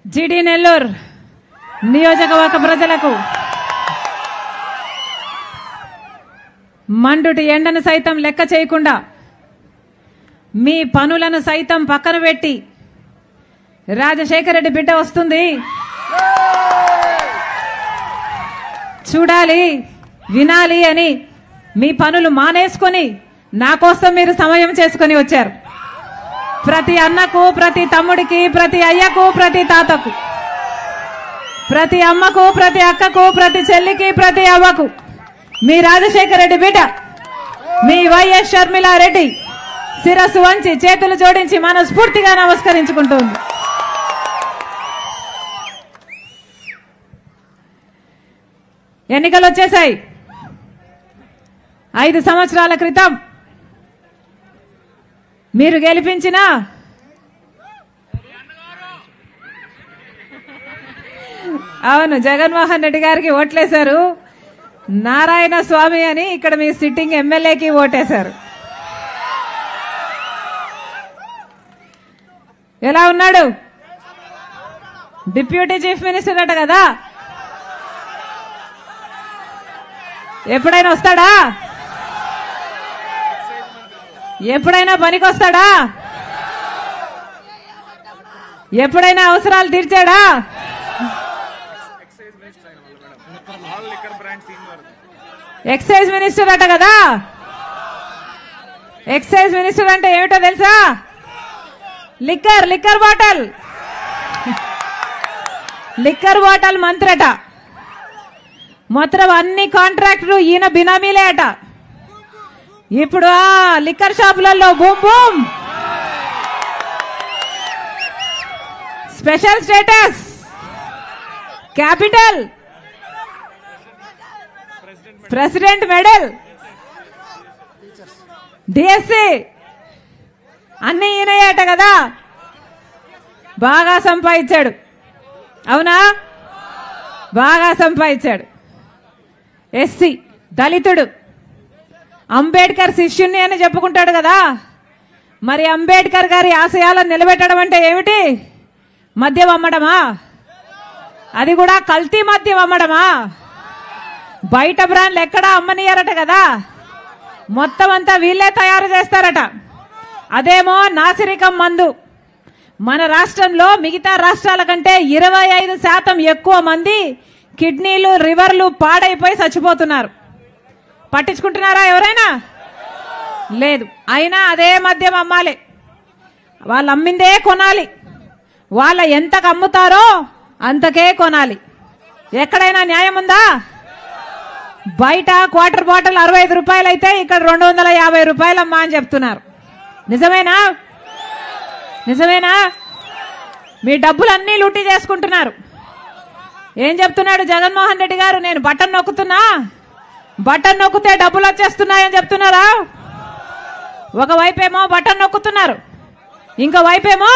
జీడీ నెల్లూరు నియోజకవర్గ ప్రజలకు మండుటి ఎండను సైతం లెక్క చేయకుండా మీ పనులను సైతం పక్కన పెట్టి రాజశేఖర రెడ్డి బిడ్డ వస్తుంది చూడాలి వినాలి అని మీ పనులు మానేసుకొని నా కోసం మీరు సమయం చేసుకొని వచ్చారు. ప్రతి అన్నకు, ప్రతి తమ్ముడికి, ప్రతి అయ్యకు, ప్రతి తాతకు, ప్రతి అమ్మకు, ప్రతి అక్కకు, ప్రతి చెల్లికి, ప్రతి అవ్వకు మీ రాజశేఖర రెడ్డి బిడ్డ మీ వైఎస్ షర్మిలారెడ్డి శిరస్సు వంచి చేతులు జోడించి మనస్ఫూర్తిగా నమస్కరించుకుంటుంది. ఎన్నికలు వచ్చేశాయి. 5 సంవత్సరాల క్రితం మీరు గెలిపించిన అవును జగన్మోహన్ రెడ్డి గారికి ఓట్లేశారు. నారాయణ స్వామి అని ఇక్కడ మీ సిట్టింగ్ ఎమ్మెల్యేకి ఓటేశారు. ఎలా ఉన్నాడు? డిప్యూటీ చీఫ్ మినిస్టర్ అట కదా, ఎప్పుడైనా వస్తాడా? ఎప్పుడైనా పనికొస్తాడా? ఎప్పుడైనా అవసరాలు తీర్చాడా? ఎక్సైజ్ మినిస్టర్ అట కదా. ఎక్సైజ్ మినిస్టర్ అంటే ఏమిటో తెలుసా? లిక్కర్ బాటల్ మంత్రి అట. మొత్తం అన్ని కాంట్రాక్టులు ఈయన బినామీలే అట. ఇప్పుడు లిక్కర్ షాపులలో boom boom special status, capital, president medal, DSC అన్ని ఈయనయ్యాట కదా. బాగా సంపాదించాడు. అవునా? బాగా సంపాదించాడు. ఎస్సీ, దళితుడు, అంబేద్కర్ శిష్యుణ్ణి అని చెప్పుకుంటాడు కదా. మరి అంబేద్కర్ గారి ఆశయాలను నిలబెట్టడం అంటే ఏమిటి? మద్యం అమ్మడమా? అది కూడా కల్తీ మద్యం అమ్మడమా? బయట బ్రాండ్లు ఎక్కడా అమ్మనియరట కదా. మొత్తం అంతా వీళ్ళే తయారు చేస్తారట. అదేమో నాసిరికం మందు. మన రాష్ట్రంలో మిగతా రాష్ట్రాల కంటే 25% ఎక్కువ మంది కిడ్నీలు, లివర్లు పాడైపోయి చచ్చిపోతున్నారు. పట్టించుకుంటున్నారా ఎవరైనా? లేదు. అయినా అదే మద్యం అమ్మాలి. వాళ్ళు అమ్మిందే కొనాలి. వాళ్ళ ఎంతకు అమ్ముతారో అంతకే కొనాలి. ఎక్కడైనా న్యాయం ఉందా? బయట క్వార్టర్ బాటిల్ 65 రూపాయలు అయితే ఇక్కడ 250 రూపాయలు అమ్మా అని చెప్తున్నారు. నిజమేనా? నిజమేనా? మీ డబ్బులన్నీ లూటీ చేసుకుంటున్నారు. ఏం చెప్తున్నాడు జగన్మోహన్ రెడ్డి గారు? నేను బటన్ నొక్కుతున్నా, బటన్ నొక్కితే డబ్బులు వచ్చేస్తున్నాయని చెప్తున్నారా? ఒకవైపేమో బటన్ నొక్కుతున్నారు, ఇంకో వైపేమో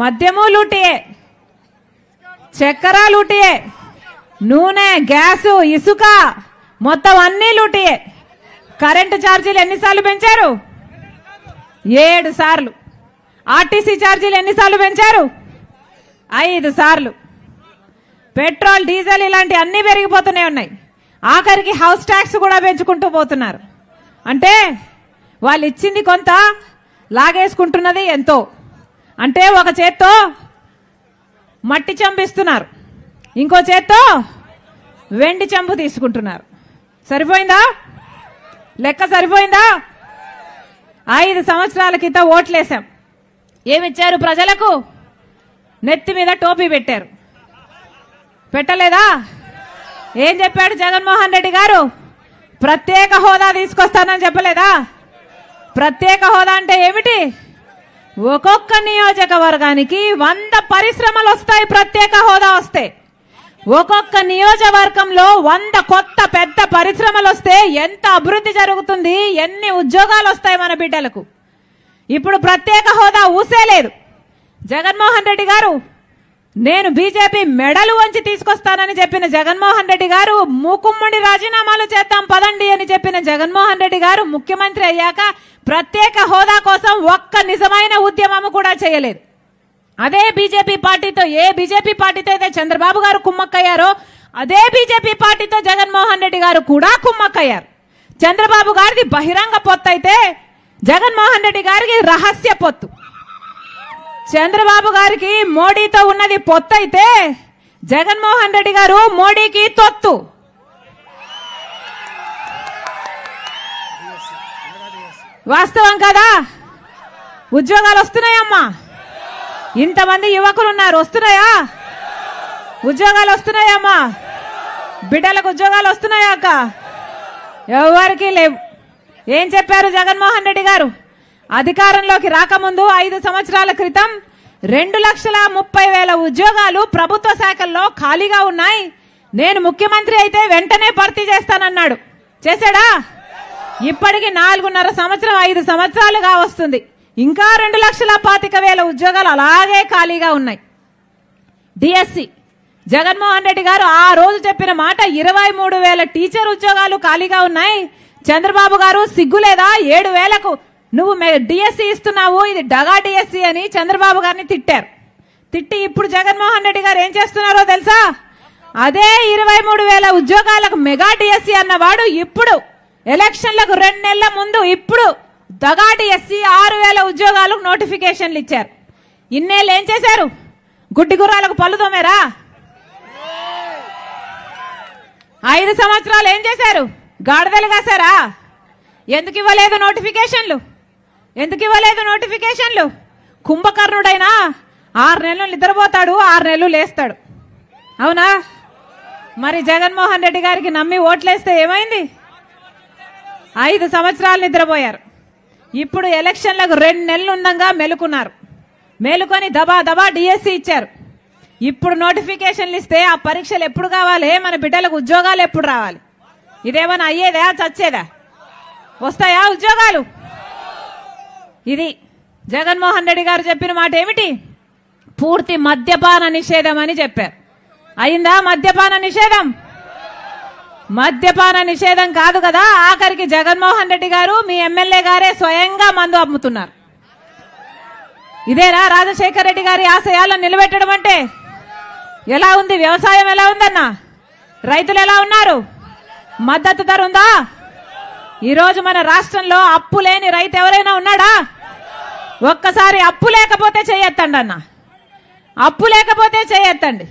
మద్యము లూటియే, చక్కెర లూటియే, నూనె, గ్యాసు, ఇసుక మొత్తం అన్ని లూటియే. కరెంటు ఛార్జీలు ఎన్నిసార్లు పెంచారు? 7 సార్లు. ఆర్టీసీ ఛార్జీలు ఎన్నిసార్లు పెంచారు? 5 సార్లు. పెట్రోల్, డీజిల్ ఇలాంటి అన్ని పెరిగిపోతూనే ఉన్నాయి. ఆఖరికి హౌస్ ట్యాక్స్ కూడా పెంచుకుంటూ పోతున్నారు. అంటే వాళ్ళు ఇచ్చింది కొంత, లాగేసుకుంటున్నది ఎంతో. అంటే ఒక చేత్తో మట్టి చెంబు ఇస్తున్నారు, ఇంకో చేత్తో వెండి చెంబు తీసుకుంటున్నారు. సరిపోయిందా? లెక్క సరిపోయిందా? 5 సంవత్సరాల క్రితం ఓట్లేశాం. ఏమిచ్చారు ప్రజలకు? నెత్తి మీద టోపీ పెట్టారు. పెట్టలేదా? ఏం చెప్పాడు జగన్మోహన్ రెడ్డి గారు? ప్రత్యేక హోదా తీసుకొస్తానని చెప్పలేదా? ప్రత్యేక హోదా అంటే ఏమిటి? ఒక్కొక్క నియోజకవర్గానికి 100 పరిశ్రమలు వస్తాయి. ప్రత్యేక హోదా వస్తే ఒక్కొక్క నియోజకవర్గంలో 100 కొత్త పెద్ద పరిశ్రమలు వస్తే ఎంత అభివృద్ధి జరుగుతుంది, ఎన్ని ఉద్యోగాలు వస్తాయి మన బిడ్డలకు. ఇప్పుడు ప్రత్యేక హోదా ఊసేలేదు. జగన్మోహన్ రెడ్డి గారు నేను బీజేపీ మెడలు వంచి తీసుకొస్తానని చెప్పిన జగన్మోహన్ రెడ్డి గారు, మూకుమ్మడి రాజీనామాలు చేద్దాం పదండి అని చెప్పిన జగన్మోహన్ రెడ్డి గారు ముఖ్యమంత్రి అయ్యాక ప్రత్యేక హోదా కోసం ఒక్క నిజమైన ఉద్యమం కూడా చేయలేదు. అదే బీజేపీ పార్టీతో, ఏ బీజేపీ పార్టీతో అయితే చంద్రబాబు గారు కుమ్మక్కయ్యారో అదే బీజేపీ పార్టీతో జగన్మోహన్ రెడ్డి గారు కూడా కుమ్మక్కయ్యారు. చంద్రబాబు గారిది బహిరంగ పొత్తు అయితే జగన్మోహన్ రెడ్డి గారికి రహస్య పొత్తు. చంద్రబాబు గారికి మోడీతో ఉన్నది పొత్తు అయితే జగన్మోహన్ రెడ్డి గారు మోడీకి తొత్తు. వాస్తవం కదా? ఉద్యోగాలు వస్తున్నాయమ్మా, ఇంతమంది యువకులు ఉన్నారు, వస్తున్నాయా? ఉద్యోగాలు వస్తున్నాయమ్మా, బిడ్డలకు ఉద్యోగాలు వస్తున్నాయా అక్క? ఎవరికి లేవు. ఏం చెప్పారు జగన్మోహన్ రెడ్డి గారు? అధికారంలోకి రాకముందు 5 సంవత్సరాల క్రితం 2,30,000 ఉద్యోగాలు ప్రభుత్వ శాఖల్లో ఖాళీగా ఉన్నాయి, నేను ముఖ్యమంత్రి అయితే వెంటనే భర్తీ చేస్తానన్నాడు. చేశాడా? ఇప్పటికి 4.5 సంవత్సరం, 5 సంవత్సరాలుగా వస్తుంది, ఇంకా 2,25,000 ఉద్యోగాలు అలాగే ఖాళీగా ఉన్నాయి. డిఎస్సి జగన్మోహన్ రెడ్డి గారు ఆ రోజు చెప్పిన మాట 23,000 టీచర్ ఉద్యోగాలు ఖాళీగా ఉన్నాయి. చంద్రబాబు గారు సిగ్గులేదా? 7,000కు నువ్వు డిఎస్సి ఇస్తున్నావు, ఇది డగా డిఎస్సి అని చంద్రబాబు గారిని తిట్టారు. తిట్టి ఇప్పుడు జగన్మోహన్ రెడ్డి గారు ఏం చేస్తున్నారో తెలుసా? అదే 23,000 ఉద్యోగాలకు మెగా డిఎస్సి అన్నవాడు ఇప్పుడు ఎలక్షన్లకు 2 నెలల ముందు ఇప్పుడు దగా డిఎస్సి 6,000 ఉద్యోగాలకు నోటిఫికేషన్లు ఇచ్చారు. ఇన్నేళ్ళు ఏం చేశారు? గుడ్డి గుర్రాలకు పళ్ళు తోమారా? 5 సంవత్సరాలు ఏం చేశారు? గాడిదలు కాశారా? ఎందుకు ఇవ్వలేదు నోటిఫికేషన్లు? ఎందుకు ఇవ్వలేదు నోటిఫికేషన్లు? కుంభకర్ణుడైనా 6 నెలలు నిద్రపోతాడు, 6 నెలలు లేస్తాడు. అవునా? మరి జగన్మోహన్ రెడ్డి గారికి నమ్మి ఓట్లేస్తే ఏమైంది? 5 సంవత్సరాలు నిద్రపోయారు. ఇప్పుడు ఎలక్షన్లకు 2 నెలలు ఉండగా మెలుకున్నారు. మేలుకొని దబా దబా డిఎస్సి ఇచ్చారు. ఇప్పుడు నోటిఫికేషన్లు ఇస్తే ఆ పరీక్షలు ఎప్పుడు కావాలి? మన బిడ్డలకు ఉద్యోగాలు ఎప్పుడు రావాలి? ఇదేమన్నా అయ్యేదా? చచ్చేదా? వస్తాయా ఉద్యోగాలు? ఇది జగన్మోహన్ రెడ్డి గారు చెప్పిన మాట ఏమిటి? పూర్తి మద్యపాన నిషేధం అని చెప్పారు. అయిందా మద్యపాన నిషేధం? మద్యపాన నిషేధం కాదు కదా, ఆఖరికి జగన్మోహన్ రెడ్డి గారు మీ ఎమ్మెల్యే గారే స్వయంగా మందు అమ్ముతున్నారు. ఇదేనా రాజశేఖర రెడ్డి గారి ఆశయాలను నిలబెట్టడం అంటే? ఎలా ఉంది వ్యవసాయం? ఎలా ఉందన్నా? రైతులు ఎలా ఉన్నారు? మద్దతు ధర ఉందా? ఈరోజు మన రాష్ట్రంలో అప్పు లేని రైతు ఎవరైనా ఉన్నాడా? ఒక్కసారి అప్పు లేకపోతే చేయెత్తండి అన్న, అప్పు లేకపోతే చేయెత్తండి.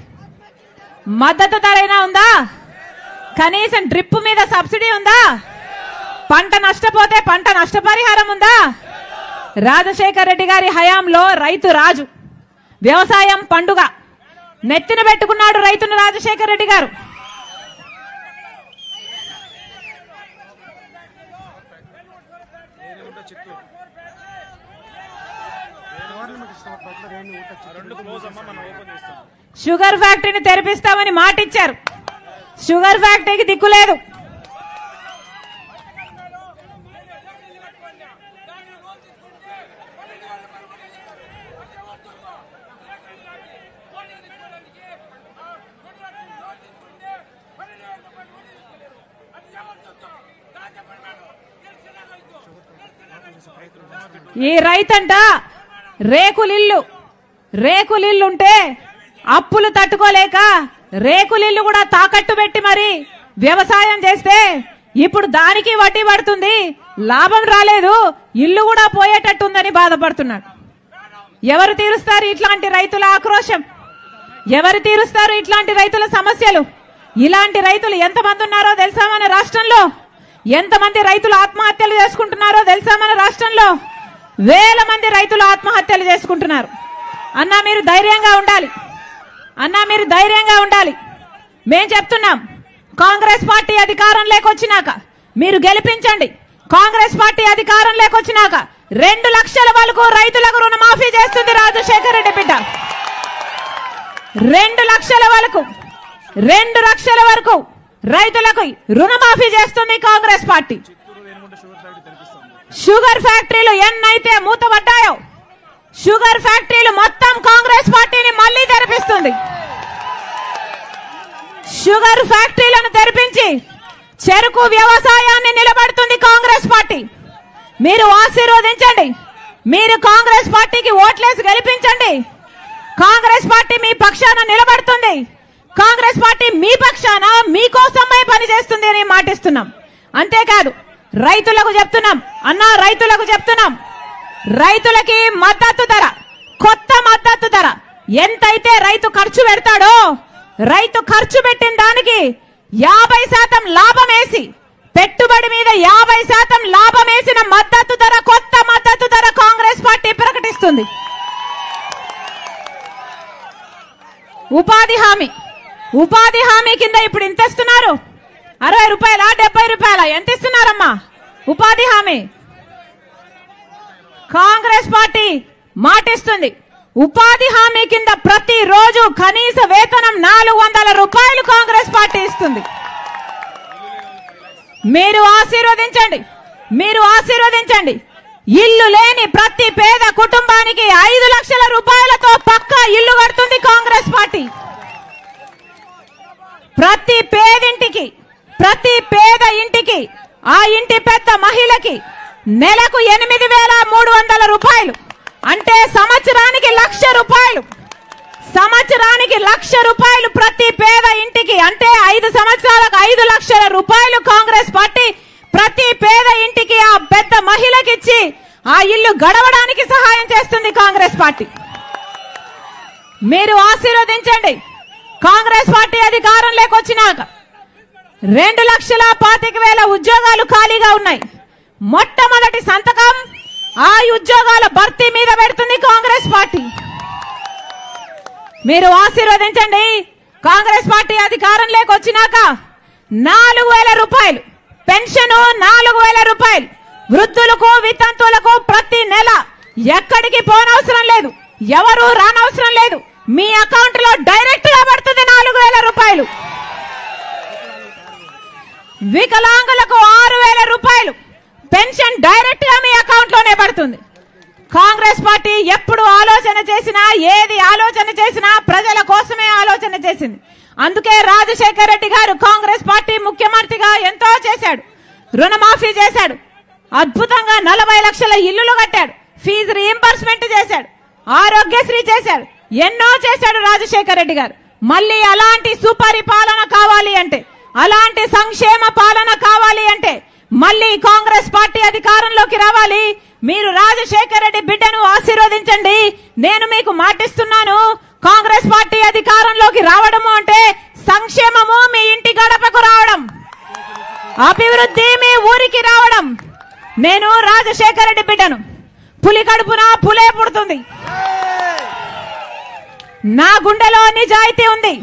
మద్దతు ధర అయినా ఉందా? కనీసం డ్రిప్ మీద సబ్సిడీ ఉందా? పంట నష్టపోతే పంట నష్టపరిహారం ఉందా? రాజశేఖర రెడ్డి గారి హయాంలో రైతు రాజు, వ్యవసాయం పండుగ, నెత్తిన పెట్టుకున్నాడు రైతును రాజశేఖర రెడ్డి గారు. షుగర్ ఫ్యాక్టరీని తెరిపిస్తామని మాట ఇచ్చారు. షుగర్ ఫ్యాక్టరీకి దిక్కులేదు. ఈ రైతంట రేకులిల్లుంటే అప్పులు తట్టుకోలేక రేకులిల్లు కూడా తాకట్టు పెట్టి మరి వ్యవసాయం చేస్తే ఇప్పుడు దానికి వడ్డీ పడుతుంది, లాభం రాలేదు, ఇల్లు కూడా పోయేటట్టుందని బాధపడుతున్నాడు. ఎవరు తీరుస్తారు ఇట్లాంటి రైతుల ఆక్రోశం? ఎవరు తీరుస్తారు ఇట్లాంటి రైతుల సమస్యలు? ఇలాంటి రైతులు ఎంతమంది ఉన్నారో తెలుసా మన రాష్ట్రంలో? ఎంతమంది రైతులు ఆత్మహత్యలు చేసుకుంటున్నారో తెలుసా మన రాష్ట్రంలో? వేల మంది రైతులు ఆత్మహత్యలు చేసుకుంటున్నారు. అన్నా మీరు ధైర్యంగా ఉండాలి, అన్నా మీరు ధైర్యంగా ఉండాలి. మేం చెప్తున్నాం, కాంగ్రెస్ పార్టీ అధికారం లేకొచ్చినాక మీరు గెలిపించండి. కాంగ్రెస్ పార్టీ అధికారం లేకొచ్చినాక 2 లక్షల వరకు రైతులకు రుణమాఫీ చేస్తుంది రాజశేఖర రెడ్డి బిడ్డ. 2 లక్షల వరకు రైతులకు రుణమాఫీ చేస్తుంది కాంగ్రెస్ పార్టీ. షుగర్ ఫ్యాక్టరీలు ఎన్నైతే మూతపడ్డాయో షుగర్ ఫ్యాక్టరీలు మొత్తం కాంగ్రెస్ పార్టీని మళ్లీ తెరిపిస్తుంది. షుగర్ ఫ్యాక్టరీలను తెరిపించి చెరుకు వ్యవసాయాన్ని నిలబెడుతుంది కాంగ్రెస్ పార్టీ. మీరు ఆశీర్వదించండి. మీరు కాంగ్రెస్ పార్టీకి ఓట్లేసి గెలిపించండి. కాంగ్రెస్ పార్టీ మీ పక్షాన నిలబడుతుంది. కాంగ్రెస్ పార్టీ మీ పక్షాన మీకోసమై పనిచేస్తుంది అని మాటిస్తున్నాం. అంతేకాదు రైతులకు చెప్తున్నాం అన్నా, రైతులకు చెప్తున్నాం, రైతులకి మద్దతు ధర, కొత్త మద్దతు ధర ఎంతైతే రైతు ఖర్చు పెడతాడో, రైతు ఖర్చు పెట్టిన దానికి 50% లాభం వేసి, పెట్టుబడి మీద 50% లాభం వేసిన మద్దతు ధర, కొత్త మద్దతు ధర కాంగ్రెస్ పార్టీ ప్రకటిస్తుంది. ఉపాధి హామీ కింద ఇప్పుడు ఎంత ఇస్తున్నారు? 60 రూపాయల 70 రూపాయల ఎంత ఇస్తున్నారమ్మా ఉపాధి హామీ? కాంగ్రెస్ పార్టీ మాటిస్తుంది. ఉపాధి హామీ కింద ప్రతి రోజు కనీస వేతనం 400 రూపాయలు కాంగ్రెస్ పార్టీ ఇస్తుంది. మీరు ఆశీర్వదించండి. ఇల్లు లేని ప్రతి పేద కుటుంబానికి 5 లక్షల రూపాయలతో పక్కా ఇల్లు కడుతుంది కాంగ్రెస్ పార్టీ. ప్రతి పేద ఇంటికి, ఆ ఇంటి పెద్ద మహిళకి నెలకు 8,300 రూపాయలు, అంటే సంవత్సరానికి 1,00,000 రూపాయలు. సంవత్సరానికి 1,00,000 రూపాయలు ప్రతి పేద ఇంటికి, అంటే 5 సంవత్సరాలకు 5 లక్షల రూపాయలు కాంగ్రెస్ పార్టీ ప్రతి పేద ఇంటికి, ఆ పెద్ద మహిళకి ఇచ్చి ఆ ఇల్లు గడవడానికి సహాయం చేస్తుంది కాంగ్రెస్ పార్టీ. మీరు ఆశీర్వదించండి. కాంగ్రెస్ పార్టీ అధికారంలోకి వచ్చినాక 2,25,000 ఉద్యోగాలు ఖాళీగా ఉన్నాయి. మొట్టమొదటి సంతకం ఆ ఉద్యోగాల భర్తీ మీద పెడుతుంది కాంగ్రెస్ పార్టీ. మీరు ఆశీర్వదించండి. కాంగ్రెస్ పార్టీ అధికారంలోకి వచ్చినాక 4,000 రూపాయలు పెన్షన్, 4,000 రూపాయలు వృద్ధులకు, వితంతువులకు ప్రతి నెల ఎక్కడికి పోనవసరం లేదు, ఎవరు రానవసరం లేదు, మీ అకౌంట్ లో డైరెక్ట్ గా పడుతుంది 4,000 రూపాయలు. వికలాంగులకు 6,000 రూపాయలు పెన్షన్ డైరెక్ట్ గా మీ అకౌంట్ లోనే పడుతుంది. కాంగ్రెస్ పార్టీ ఎప్పుడు ఆలోచన చేసినా ప్రజల కోసమే ఆలోచన చేసింది. అందుకే రాజశేఖర్ రెడ్డి గారు కాంగ్రెస్ పార్టీ ముఖ్యమంత్రిగా ఎంతో చేశాడు. రుణమాఫీ చేశాడు, అద్భుతంగా 40 లక్షల ఇల్లులు కట్టాడు, ఫీజు రీయింబర్స్మెంట్ చేశాడు, ఆరోగ్యశ్రీ చేశాడు, ఎన్నో చేశాడు రాజశేఖర్ రెడ్డి గారు. మళ్ళీ అలాంటి సుపరిపాలన కావాలి అంటే, అలాంటి సంక్షేమ పాలన కావాలి అంటే మళ్ళీ కాంగ్రెస్ పార్టీ అధికారంలోకి రావాలి. మీరు రాజశేఖర్ రెడ్డి బిడ్డను ఆశీర్వదించండి. నేను మీకు మాటిస్తున్నాను, కాంగ్రెస్ పార్టీ అధికారంలోకి రావడము అంటే సంక్షేమము మీ ఇంటి గడపకు రావడం, అభివృద్ధి మీ ఊరికి రావడం. నేను రాజశేఖర్ రెడ్డి బిడ్డను. పులి కడుపున పులే పుడుతుంది. నా గుండెలో నిజాయితీ ఉంది.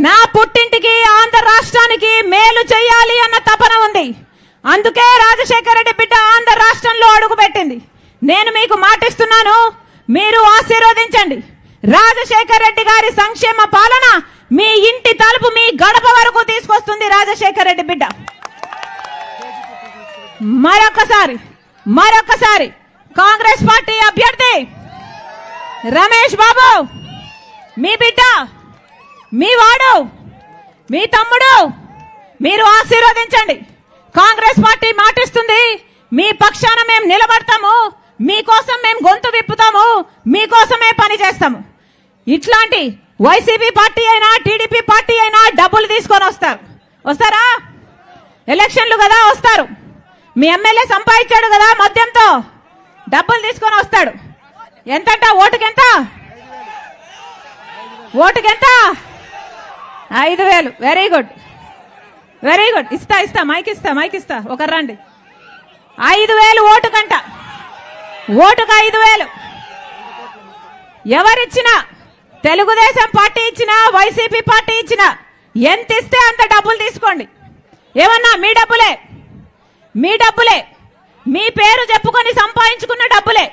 నా పుట్టింటికి, ఆంధ్ర రాష్ట్రానికి మేలు చేయాలి అన్న తపన ఉంది. అందుకే రాజశేఖర్ రెడ్డి బిడ్డ ఆంధ్ర రాష్ట్రంలో అడుగుపెట్టింది. నేను మీకు మాటిస్తున్నాను, మీరు ఆశీర్వదించండి. రాజశేఖర్ రెడ్డి గారి సంక్షేమ పాలన మీ ఇంటి తలుపు, మీ గడప వరకు తీసుకొస్తుంది రాజశేఖర్ రెడ్డి బిడ్డ. మరొకసారి కాంగ్రెస్ పార్టీ అభ్యర్థి రమేష్ బాబు, మీ బిడ్డ, మీ వాడు, మీ తమ్ముడు, మీరు ఆశీర్వదించండి. కాంగ్రెస్ పార్టీ మాటిస్తుంది, మీ పక్షాన మేము నిలబడతాము, మీకోసం మేము గొంతు విప్పుతాము, మీకోసమే పని చేస్తాము. ఇట్లాంటి వైసీపీ పార్టీ అయినా, టీడీపీ పార్టీ అయినా డబ్బులు తీసుకొని వస్తారా? ఎలక్షన్లు కదా వస్తారు. మీ ఎమ్మెల్యే సంపాదించాడు కదా మద్యంతో, డబ్బులు తీసుకొని వస్తాడు. ఎంతట? ఓటుకెంత? 5,000. Very good. ఇస్తా మైక్ ఇస్తా. ఒకరు రండి. 5,000 ఓటుకంట. ఓటుకు 5,000 ఎవరిచ్చినా, తెలుగుదేశం పార్టీ ఇచ్చినా, వైసీపీ పార్టీ ఇచ్చినా, ఎంత ఇస్తే అంత డబ్బులు తీసుకోండి. ఏమన్నా మీ డబ్బులే, మీ పేరు చెప్పుకొని సంపాదించుకున్న డబ్బులే.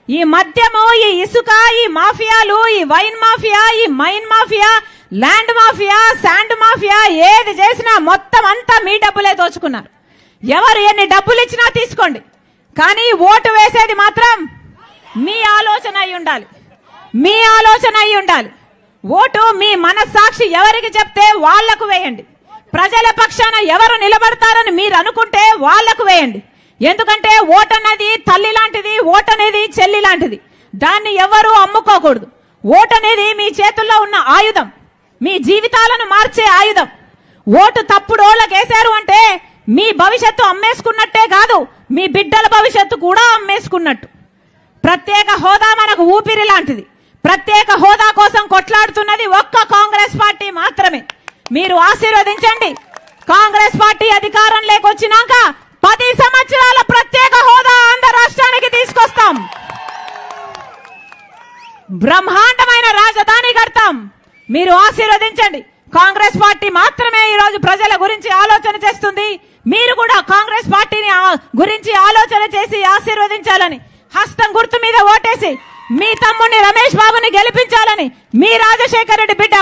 ఈ మద్యము, ఈ ఇసుక, ఈ మాఫియాలు, ఈ వైన్ మాఫియా, ఈ mine mafia, land mafia, sand mafia, ఏది చేసినా మొత్తం అంతా మీ డబ్బులే దోచుకున్నారు. ఎవరు ఎన్ని డబ్బులు ఇచ్చినా తీసుకోండి, కానీ ఓటు వేసేది మాత్రం మీ ఆలోచన అయి ఉండాలి. ఓటు మీ మనస్సాక్షి ఎవరికి చెప్తే వాళ్లకు వేయండి. ప్రజల పక్షాన ఎవరు నిలబడతారని మీరు అనుకుంటే వాళ్లకు వేయండి. ఎందుకంటే ఓటనేది తల్లి లాంటిది, ఓటనేది చెల్లి లాంటిది. దాన్ని ఎవరు అమ్ముకోకూడదు. ఓటనేది మీ చేతుల్లో ఉన్న ఆయుధం, మీ జీవితాలను మార్చే ఆయుధం. ఓటు తప్పుడు ఓళ్ళకేశారు అంటే మీ భవిష్యత్తు అమ్మేసుకున్నట్టే కాదు, మీ బిడ్డల భవిష్యత్తు కూడా అమ్మేసుకున్నట్టు. ప్రత్యేక హోదా మనకు ఊపిరి లాంటిది. ప్రత్యేక హోదా కోసం కొట్లాడుతున్నది ఒక్క కాంగ్రెస్ పార్టీ మాత్రమే. మీరు ఆశీర్వదించండి. కాంగ్రెస్ పార్టీ అధికారంలోకి వచ్చినాక 10 సంవత్సరాల ప్రత్యేక హోదా ఆంధ్ర రాష్ట్రానికి తీసుకొస్తాం. బ్రహ్మాండమైన రాజధాని కడతాం. మీరు ఆశీర్వదించండి. కాంగ్రెస్ పార్టీ మాత్రమే ఈ రోజు ప్రజల గురించి ఆలోచన చేస్తుంది. మీరు కూడా కాంగ్రెస్ పార్టీని గురించి ఆలోచన చేసి ఆశీర్వదించాలని, హస్తం గుర్తు మీద ఓటేసి మీ తమ్ముడిని రమేష్ బాబుని గెలిపించాలని, మీ రాజశేఖర రెడ్డి బిడ్డ